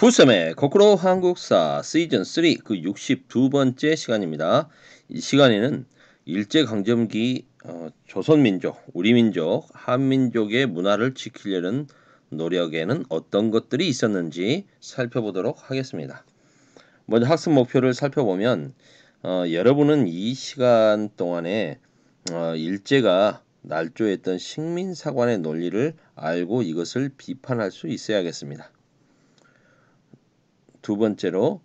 푸쌤의 거꾸로 한국사 시즌 3 그 62번째 시간입니다. 이 시간에는 일제강점기 조선민족, 우리 민족, 한민족의 문화를 지키려는 노력에는 어떤 것들이 있었는지 살펴보도록 하겠습니다. 먼저 학습 목표를 살펴보면 여러분은 이 시간 동안에 일제가 날조했던 식민사관의 논리를 알고 이것을 비판할 수 있어야겠습니다. 두 번째로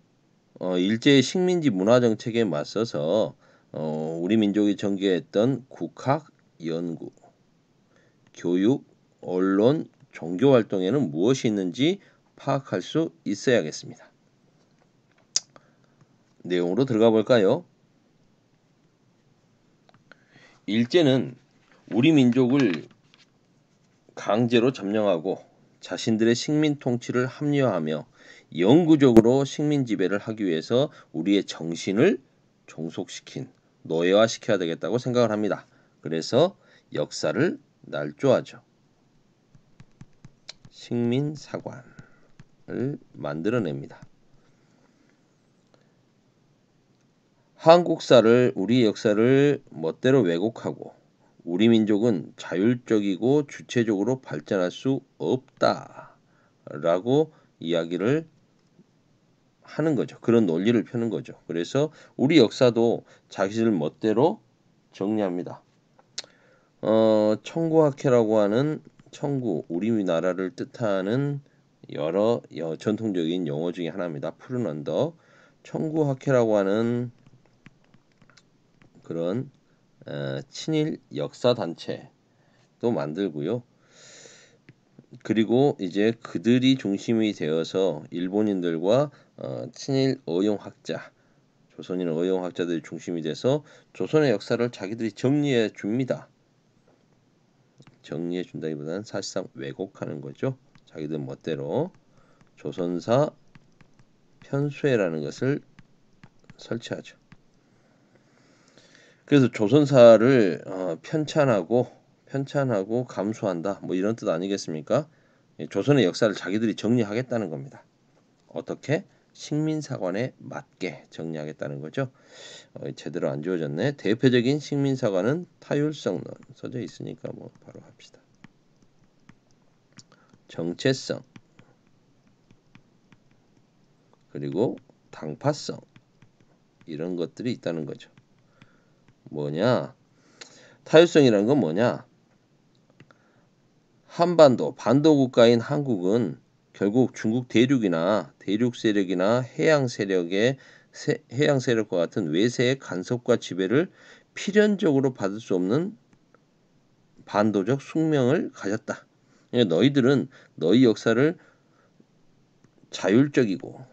일제의 식민지 문화 정책에 맞서서 우리 민족이 전개했던 국학, 연구, 교육, 언론, 종교 활동에는 무엇이 있는지 파악할 수 있어야겠습니다. 내용으로 들어가 볼까요? 일제는 우리 민족을 강제로 점령하고 자신들의 식민 통치를 합리화하며 영구적으로 식민 지배를 하기 위해서 우리의 정신을 종속시킨 노예화시켜야 되겠다고 생각을 합니다. 그래서 역사를 날조하죠. 식민사관을 만들어냅니다. 한국사를 우리 역사를 멋대로 왜곡하고 우리 민족은 자율적이고 주체적으로 발전할 수 없다라고 이야기를 하는 거죠. 그런 논리를 펴는 거죠. 그래서 우리 역사도 자기들 멋대로 정리합니다. 청구학회라고 하는 청구, 우리나라를 뜻하는 여러 전통적인 용어 중에 하나입니다. 푸른 언덕. 청구학회라고 하는 그런 친일 역사 단체도 만들고요. 그리고 이제 그들이 중심이 되어서 일본인들과 친일 어용학자, 조선인 어용학자들이 중심이 돼서 조선의 역사를 자기들이 정리해 줍니다. 정리해 준다기보다는 사실상 왜곡하는 거죠. 자기들 멋대로 조선사 편수회라는 것을 설치하죠. 그래서 조선사를 편찬하고 감수한다. 뭐 이런 뜻 아니겠습니까? 조선의 역사를 자기들이 정리하겠다는 겁니다. 어떻게? 식민사관에 맞게 정리하겠다는 거죠. 제대로 안 지워졌네. 대표적인 식민사관은 타율성론 써져 있으니까 뭐 바로 합시다. 정체성 그리고 당파성 이런 것들이 있다는 거죠. 뭐냐? 타율성이라는 건 뭐냐? 한반도, 반도 국가인 한국은 결국 중국 대륙이나 대륙 세력이나 해양 세력과 같은 외세의 간섭과 지배를 필연적으로 받을 수 없는 반도적 숙명을 가졌다. 너희들은 너희 역사를 자율적이고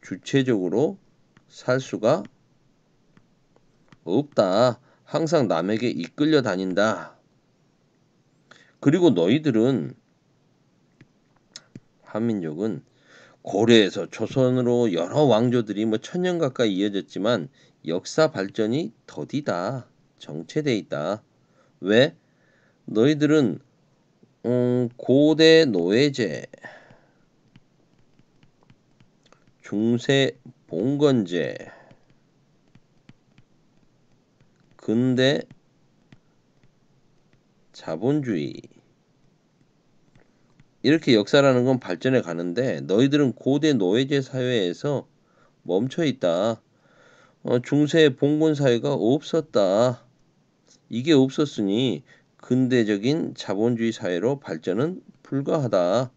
주체적으로 살 수가 없다. 항상 남에게 이끌려 다닌다. 그리고 너희들은 한민족은 고려에서 조선으로 여러 왕조들이 뭐 1000년 가까이 이어졌지만 역사 발전이 더디다. 정체돼 있다. 왜? 너희들은 고대 노예제, 중세 봉건제, 근대 자본주의 이렇게 역사라는 건 발전해 가는데 너희들은 고대 노예제 사회에서 멈춰 있다. 중세 봉건 사회가 없었다. 이게 없었으니 근대적인 자본주의 사회로 발전은 불가하다.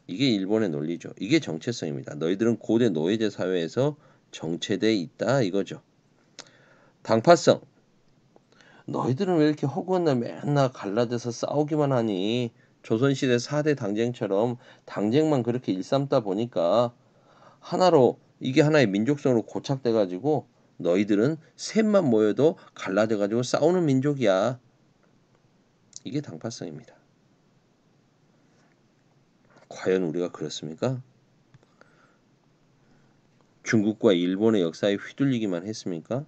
이게 일본의 논리죠. 이게 정체성입니다. 너희들은 고대 노예제 사회에서 정체돼 있다 이거죠. 당파성. 너희들은 왜 이렇게 허구한 맨날 갈라져서 싸우기만 하니? 조선시대 4대 당쟁처럼 당쟁만 그렇게 일삼다 보니까 하나로 이게 하나의 민족성으로 고착돼 가지고 너희들은 셋만 모여도 갈라져 가지고 싸우는 민족이야. 이게 당파성입니다. 과연 우리가 그렇습니까? 중국과 일본의 역사에 휘둘리기만 했습니까?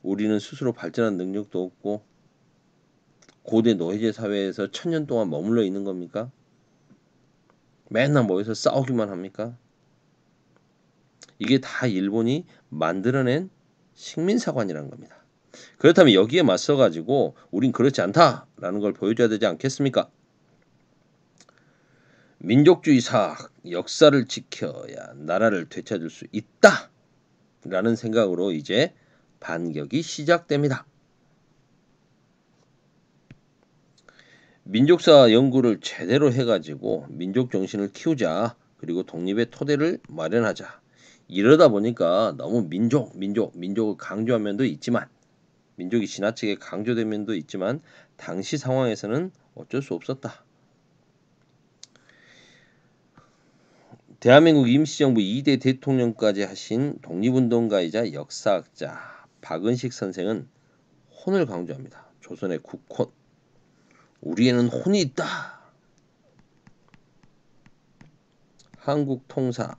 우리는 스스로 발전한 능력도 없고 고대 노예제 사회에서 1000년 동안 머물러 있는 겁니까? 맨날 모여서 싸우기만 합니까? 이게 다 일본이 만들어낸 식민사관이라는 겁니다. 그렇다면 여기에 맞서 가지고 우린 그렇지 않다라는 걸 보여줘야 되지 않겠습니까? 민족주의 사학, 역사를 지켜야 나라를 되찾을 수 있다라는 생각으로 이제 반격이 시작됩니다. 민족사 연구를 제대로 해가지고 민족 정신을 키우자. 그리고 독립의 토대를 마련하자. 이러다 보니까 너무 민족을 강조한 면도 있지만 민족이 지나치게 강조된 면도 있지만 당시 상황에서는 어쩔 수 없었다. 대한민국 임시정부 2대 대통령까지 하신 독립운동가이자 역사학자 박은식 선생은 혼을 강조합니다. 조선의 국혼. 우리에는 혼이 있다. 한국 통사,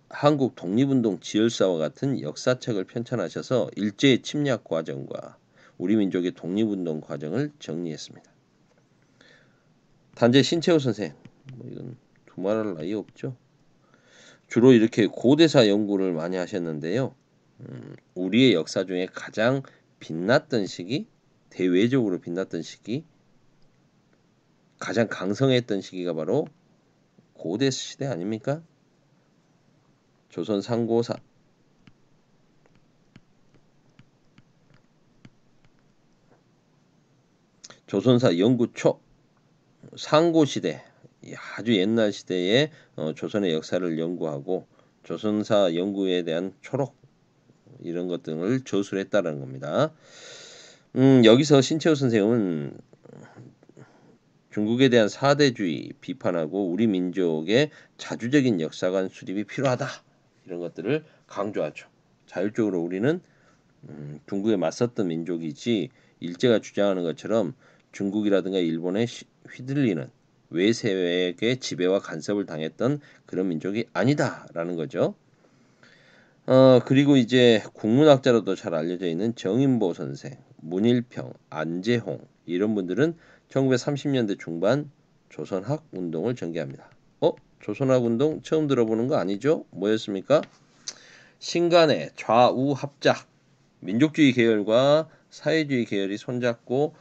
한국 독립운동 지열사와 같은 역사책을 편찬하셔서 일제의 침략 과정과 우리 민족의 독립운동 과정을 정리했습니다. 단재 신채호 선생, 이건 두말할 나위 없죠. 주로 이렇게 고대사 연구를 많이 하셨는데요. 우리의 역사 중에 가장 빛났던 시기, 대외적으로 빛났던 시기, 가장 강성했던 시기가 바로 고대 시대 아닙니까? 조선 상고사, 조선사 연구초, 상고시대, 아주 옛날 시대의 조선의 역사를 연구하고 조선사 연구에 대한 초록 이런 것 등을 저술했다는 겁니다. 여기서 신채호 선생은 중국에 대한 사대주의 비판하고 우리 민족의 자주적인 역사관 수립이 필요하다. 이런 것들을 강조하죠. 자율적으로 우리는 중국에 맞섰던 민족이지 일제가 주장하는 것처럼 중국이라든가 일본에 휘둘리는 외세의 지배와 간섭을 당했던 그런 민족이 아니다라는 거죠. 그리고 이제 국문학자로도 잘 알려져 있는 정인보 선생, 문일평, 안재홍 이런 분들은 1930년대 중반 조선학 운동을 전개합니다. 조선학 운동 처음 들어보는 거 아니죠? 뭐였습니까? 신간의 좌우 합작, 민족주의 계열과 사회주의 계열이 손잡고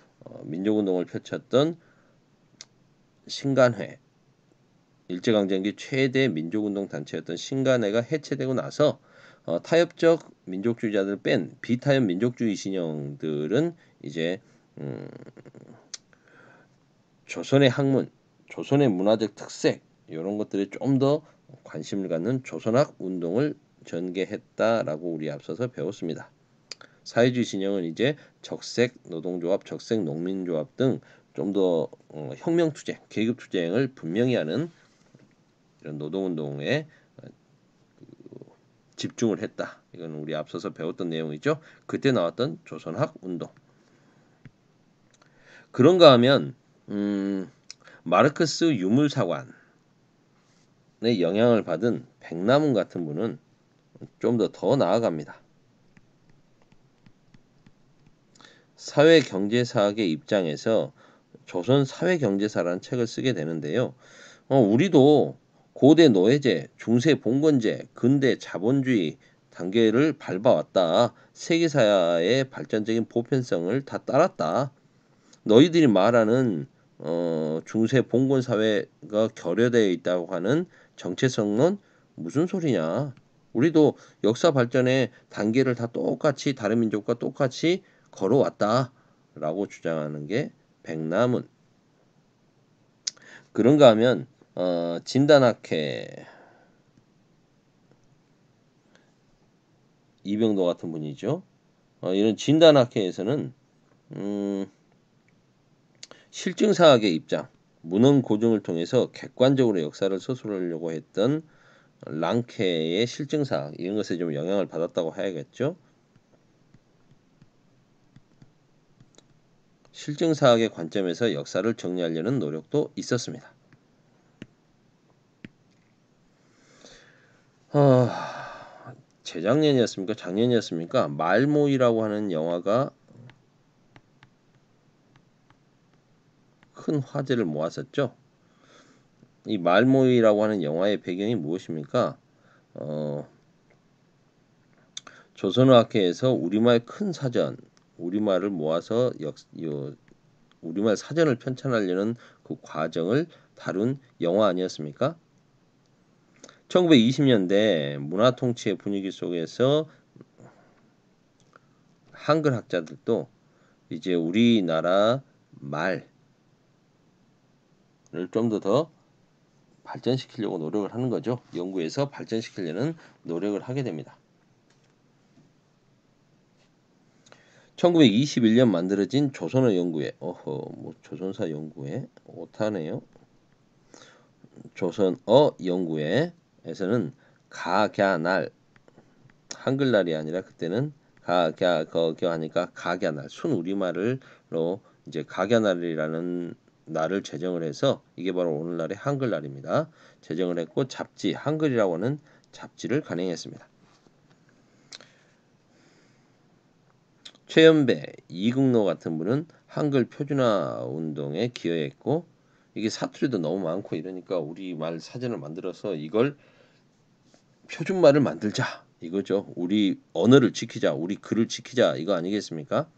민족운동을 펼쳤던 신간회, 일제강점기 최대 민족운동 단체였던 신간회가 해체되고 나서 타협적 민족주의자들 뺀 비타협 민족주의 진영들은 이제 조선의 학문, 조선의 문화적 특색 이런 것들에 좀 더 관심을 갖는 조선학 운동을 전개했다라고 우리 앞서서 배웠습니다. 사회주의 진영은 이제 적색 노동조합, 적색 농민조합 등 좀 더 혁명투쟁, 계급투쟁을 분명히 하는 이런 노동운동에 집중을 했다. 이건 우리 앞서서 배웠던 내용이죠. 그때 나왔던 조선학 운동. 그런가 하면 마르크스 유물사관의 영향을 받은 백남훈 같은 분은 좀 더 나아갑니다. 사회경제사학의 입장에서 조선 사회경제사라는 책을 쓰게 되는데요. 우리도 고대 노예제, 중세 봉건제, 근대 자본주의 단계를 밟아왔다. 세계사의 발전적인 보편성을 다 따랐다. 너희들이 말하는 중세 봉건 사회가 결여되어 있다고 하는 정체성론 무슨 소리냐? 우리도 역사 발전의 단계를 다 똑같이 다른 민족과 똑같이 걸어왔다라고 주장하는 게 백남은. 그런가 하면 진단학회 이병도 같은 분이죠. 이런 진단학회에서는 실증사학의 입장, 문헌 고증을 통해서 객관적으로 역사를 서술하려고 했던 랑케의 실증사학 이런 것에 좀 영향을 받았다고 해야겠죠. 실증사학의 관점에서 역사를 정리하려는 노력도 있었습니다. 재작년이었습니까? 작년이었습니까? 말모이라고 하는 영화가 큰 화제를 모았었죠. 이 말모이라고 하는 영화의 배경이 무엇입니까? 조선어학회에서 우리말 큰 사전, 우리말을 모아서 우리말 사전을 편찬하려는 그 과정을 다룬 영화 아니었습니까? 1920년대 문화통치의 분위기 속에서 한글 학자들도 이제 우리나라 말을 좀 더 발전시키려고 노력을 하는 거죠. 연구에서 발전시키려는 노력을 하게 됩니다. 1921년 만들어진 조선어 연구회, 뭐 조선사 연구회 오타네요. 조선어 연구회에서는 가갸날, 한글날이 아니라 그때는 가갸 거겨 하니까 가갸날 순 우리말로 이제 가갸날이라는 날을 제정을 해서 이게 바로 오늘날의 한글날입니다. 제정을 했고 잡지 한글이라고 하는 잡지를 간행했습니다. 최연배, 이국노 같은 분은 한글 표준화 운동에 기여했고 이게 사투리도 너무 많고 이러니까 우리말 사전을 만들어서 이걸 표준말을 만들자 이거죠. 우리 언어를 지키자, 우리 글을 지키자 이거 아니겠습니까?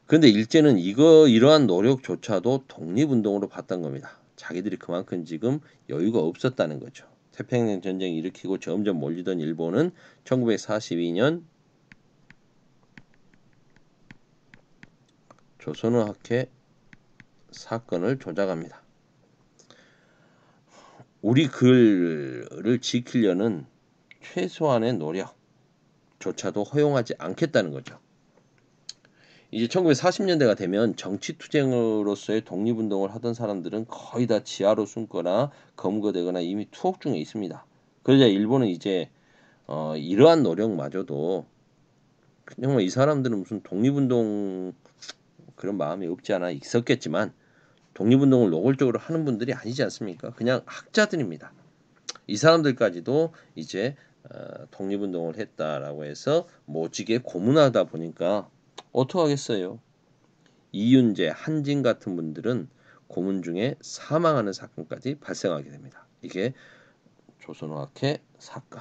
그런데 일제는 이러한 노력조차도 독립운동으로 봤던 겁니다. 자기들이 그만큼 지금 여유가 없었다는 거죠. 태평양 전쟁 일으키고 점점 몰리던 일본은 1942년 조선어학회 사건을 조작합니다. 우리 글을 지키려는 최소한의 노력조차도 허용하지 않겠다는 거죠. 이제 1940년대가 되면 정치투쟁으로서의 독립운동을 하던 사람들은 거의 다 지하로 숨거나 검거되거나 이미 투옥 중에 있습니다. 그러자 일본은 이제 이러한 노력마저도 그냥 뭐 이 사람들은 무슨 독립운동 그런 마음이 없지 않아 있었겠지만 독립운동을 노골적으로 하는 분들이 아니지 않습니까? 그냥 학자들입니다. 이 사람들까지도 이제 독립운동을 했다라고 해서 모지게 고문하다 보니까 어떡하겠어요. 이윤재, 한진 같은 분들은 고문 중에 사망하는 사건까지 발생하게 됩니다. 이게 조선어학회 사건.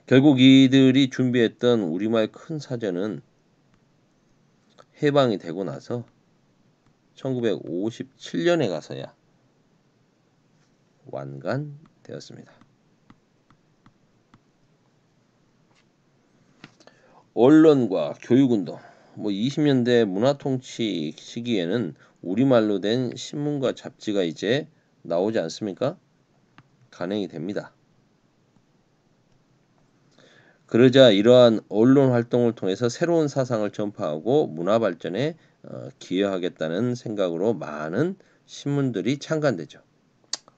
결국 이들이 준비했던 우리말 큰 사전은 해방이 되고 나서 1957년에 가서야 완간되었습니다. 언론과 교육운동, 뭐 20년대 문화통치 시기에는 우리말로 된 신문과 잡지가 이제 나오지 않습니까? 간행이 됩니다. 그러자 이러한 언론 활동을 통해서 새로운 사상을 전파하고 문화 발전에 기여하겠다는 생각으로 많은 신문들이 창간되죠.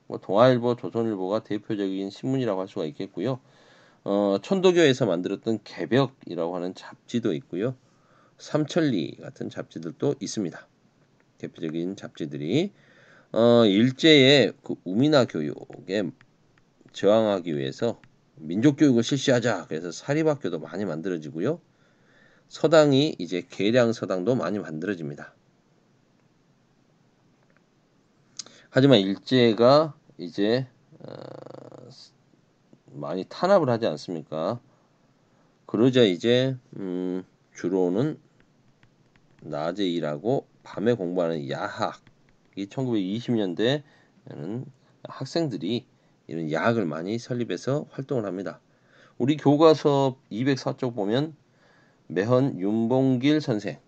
뭐 동아일보, 조선일보가 대표적인 신문이라고 할 수가 있겠고요. 천도교에서 만들었던 개벽이라고 하는 잡지도 있고요. 삼천리 같은 잡지들도 있습니다. 대표적인 잡지들이 일제의 그 우미나 교육에 저항하기 위해서 민족교육을 실시하자. 그래서 사립학교도 많이 만들어지고요. 서당이 이제 계량서당도 많이 만들어집니다. 하지만 일제가 이제 많이 탄압을 하지 않습니까? 그러자 이제 주로는 낮에 일하고 밤에 공부하는 야학, 이 1920년대에는 학생들이 이런 야학을 많이 설립해서 활동을 합니다. 우리 교과서 204쪽 보면 매헌 윤봉길 선생,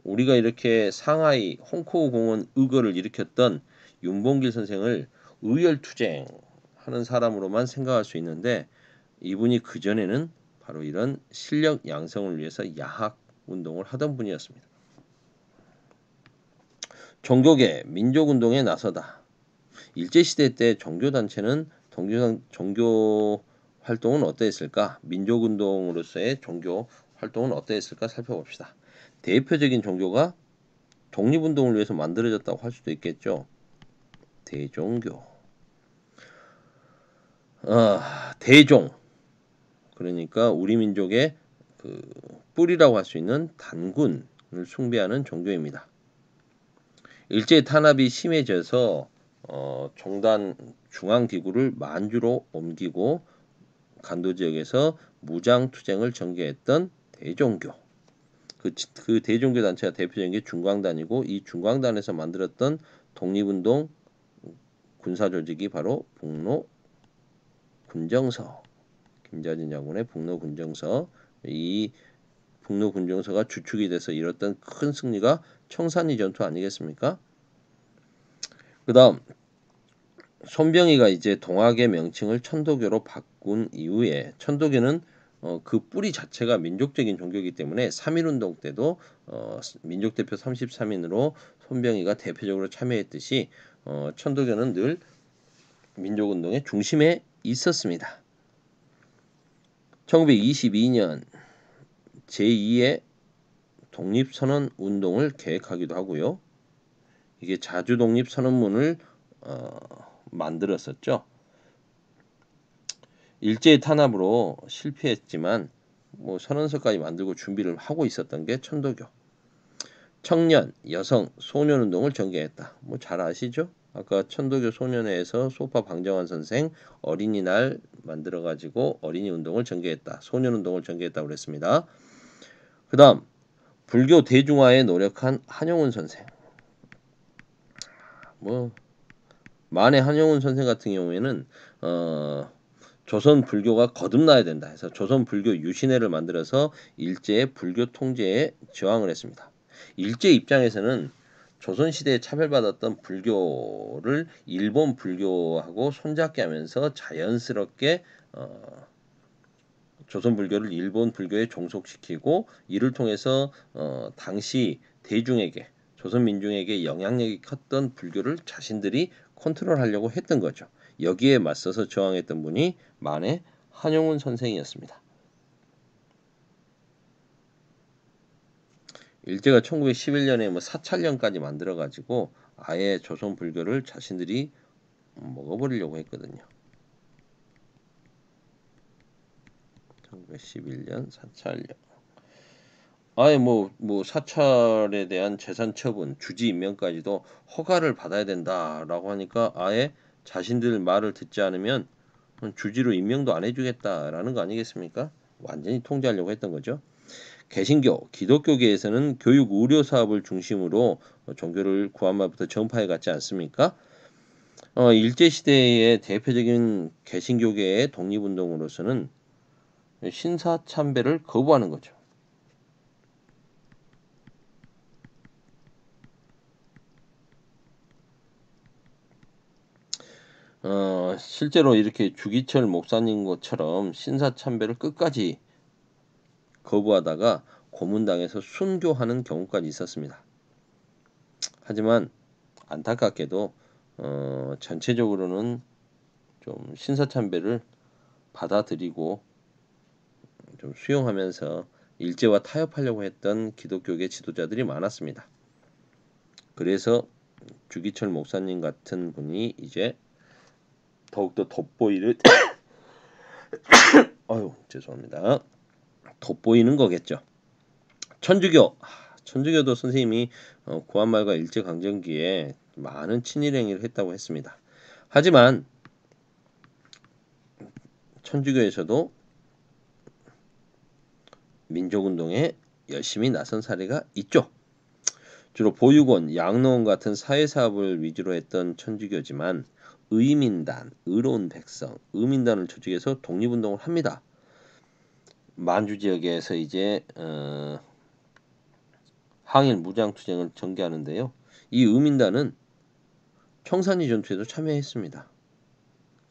우리가 이렇게 상하이 홍코우 공원 의거를 일으켰던 윤봉길 선생을 의열투쟁하는 사람으로만 생각할 수 있는데 이분이 그전에는 바로 이런 실력 양성을 위해서 야학 운동을 하던 분이었습니다. 종교계, 민족운동에 나서다. 일제시대 때 종교단체는 종교 활동은 어떠했을까? 민족운동으로서의 종교 활동은 어떠했을까? 살펴봅시다. 대표적인 종교가 독립운동을 위해서 만들어졌다고 할 수도 있겠죠. 대종교. 대종. 그러니까 우리 민족의 그 뿌리라고 할 수 있는 단군을 숭배하는 종교입니다. 일제 탄압이 심해져서 종단 중앙기구를 만주로 옮기고 간도 지역에서 무장투쟁을 전개했던 대종교. 그 대종교 단체가 대표적인 게 중광단이고, 이 중광단에서 만들었던 독립운동 군사조직이 바로 북로군정서. 김자진 장군의 북로군정서. 이 북로군정서가 주축이 돼서 이뤘던 큰 승리가 청산리 전투 아니겠습니까? 그 다음 손병희가 이제 동학의 명칭을 천도교로 바꾼 이후에, 천도교는 그 뿌리 자체가 민족적인 종교이기 때문에 3.1운동 때도 민족대표 33인으로 손병희가 대표적으로 참여했듯이 천도교는 늘 민족운동의 중심에 있었습니다. 1922년 제2의 독립선언 운동을 계획하기도 하고요. 이게 자주독립선언문을 만들었었죠. 일제의 탄압으로 실패했지만 선언서까지 만들고 준비를 하고 있었던 게 천도교. 청년, 여성, 소년 운동을 전개했다. 잘 아시죠? 아까 천도교 소년회에서 소파 방정환 선생 어린이날 만들어 가지고 어린이 운동을 전개했다. 소년 운동을 전개했다고 그랬습니다. 그다음 불교 대중화에 노력한 한용운 선생. 만해 한용운 선생 같은 경우에는 조선 불교가 거듭나야 된다 해서 조선 불교 유신회를 만들어서 일제의 불교 통제에 저항을 했습니다. 일제 입장에서는 조선 시대에 차별받았던 불교를 일본 불교하고 손잡게 하면서 자연스럽게 조선 불교를 일본 불교에 종속시키고, 이를 통해서 당시 대중에게, 조선 민중에게 영향력이 컸던 불교를 자신들이 컨트롤하려고 했던 거죠. 여기에 맞서서 저항했던 분이 만해 한용운 선생이었습니다. 일제가 1911년에 사찰령까지 만들어 가지고 아예 조선 불교를 자신들이 먹어버리려고 했거든요. 1911년 사찰령. 아예 사찰에 대한 재산 처분, 주지 임명까지도 허가를 받아야 된다라고 하니까 아예 자신들 말을 듣지 않으면 주지로 임명도 안 해주겠다라는 거 아니겠습니까? 완전히 통제하려고 했던 거죠. 개신교, 기독교계에서는 교육 의료 사업을 중심으로 종교를 구한말부터 전파해 갔지 않습니까? 일제 시대의 대표적인 개신교계의 독립운동으로서는 신사참배를 거부하는 거죠. 실제로 이렇게 주기철 목사님 것처럼 신사참배를 끝까지 거부하다가 고문당해서 순교하는 경우까지 있었습니다. 하지만 안타깝게도 전체적으로는 좀 신사참배를 받아들이고 좀 수용하면서 일제와 타협하려고 했던 기독교계 지도자들이 많았습니다. 그래서 주기철 목사님 같은 분이 이제 더욱더 돋보이를 죄송합니다. 돋보이는 거겠죠. 천주교도 선생님이 구한말과 일제강점기에 많은 친일행위를 했다고 했습니다. 하지만 천주교에서도 민족운동에 열심히 나선 사례가 있죠. 주로 보육원, 양로원 같은 사회사업을 위주로 했던 천주교지만 의민단, 의로운 백성, 의민단을 조직해서 독립운동을 합니다. 만주 지역에서 이제 항일 무장투쟁을 전개하는데요. 이 의민단은 청산리 전투에도 참여했습니다.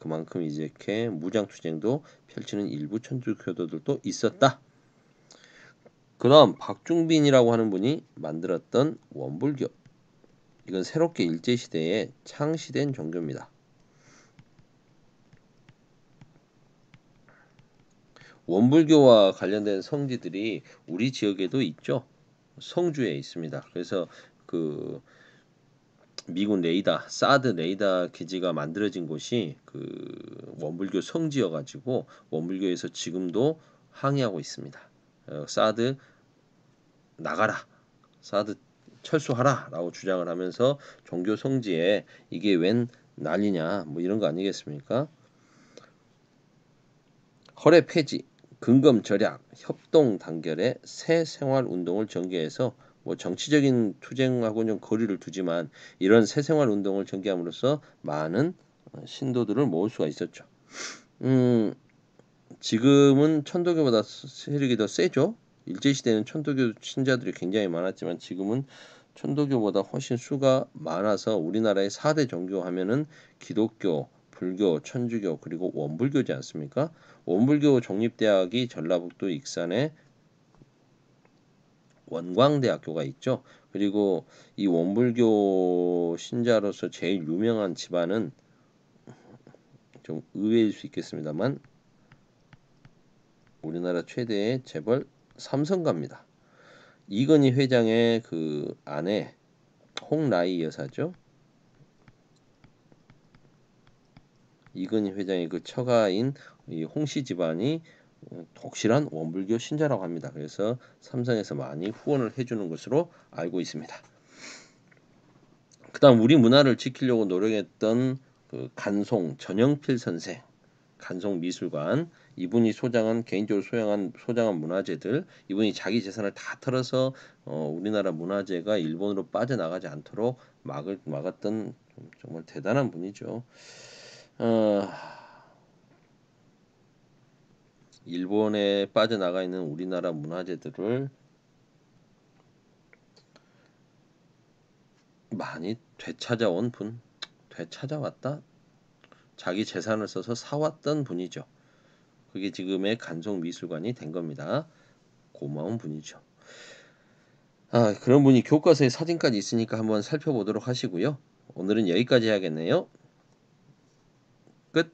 그만큼 이렇게 무장투쟁도 펼치는 일부 천주교도들도 있었다. 그 다음 박중빈이라고 하는 분이 만들었던 원불교. 이건 새롭게 일제시대에 창시된 종교입니다. 원불교와 관련된 성지들이 우리 지역에도 있죠. 성주에 있습니다. 그래서 그 미군 사드 레이더 기지가 만들어진 곳이 그 원불교 성지여 가지고 원불교에서 지금도 항의하고 있습니다. 사드 나가라. 사드 철수하라라고 주장을 하면서 종교 성지에 이게 웬 난리냐 뭐 이런 거 아니겠습니까? 허례 폐지, 근검 절약, 협동 단결의 새 생활 운동을 전개해서 뭐 정치적인 투쟁하고는 좀 거리를 두지만 이런 새 생활 운동을 전개함으로써 많은 신도들을 모을 수가 있었죠. 지금은 천도교보다 세력이 더 세죠. 일제시대는 천도교 신자들이 굉장히 많았지만 지금은 천도교보다 훨씬 수가 많아서 우리나라의 4대 종교 하면은 기독교, 불교, 천주교 그리고 원불교지 않습니까? 원불교 종립대학이 전라북도 익산에 원광대학교가 있죠. 그리고 이 원불교 신자로서 제일 유명한 집안은 좀 의외일 수 있겠습니다만 우리나라 최대의 재벌 삼성가입니다. 이건희 회장의 그 아내 홍라이 여사죠. 이건희 회장의 그 처가인 이 홍씨 집안이 독실한 원불교 신자라고 합니다. 그래서 삼성에서 많이 후원을 해주는 것으로 알고 있습니다. 그다음 우리 문화를 지키려고 노력했던 그 간송 전영필 선생, 간송미술관 이분이 소장한 개인적으로 소장한 문화재들 이분이 자기 재산을 다 털어서 우리나라 문화재가 일본으로 빠져나가지 않도록 막았던 정말 대단한 분이죠. 어, 일본에 빠져나가 있는 우리나라 문화재들을 많이 되찾아왔다. 자기 재산을 써서 사왔던 분이죠. 그게 지금의 간송미술관이 된 겁니다. 고마운 분이죠. 그런 분이 교과서에 사진까지 있으니까 한번 살펴보도록 하시고요. 오늘은 여기까지 해야겠네요. 끝.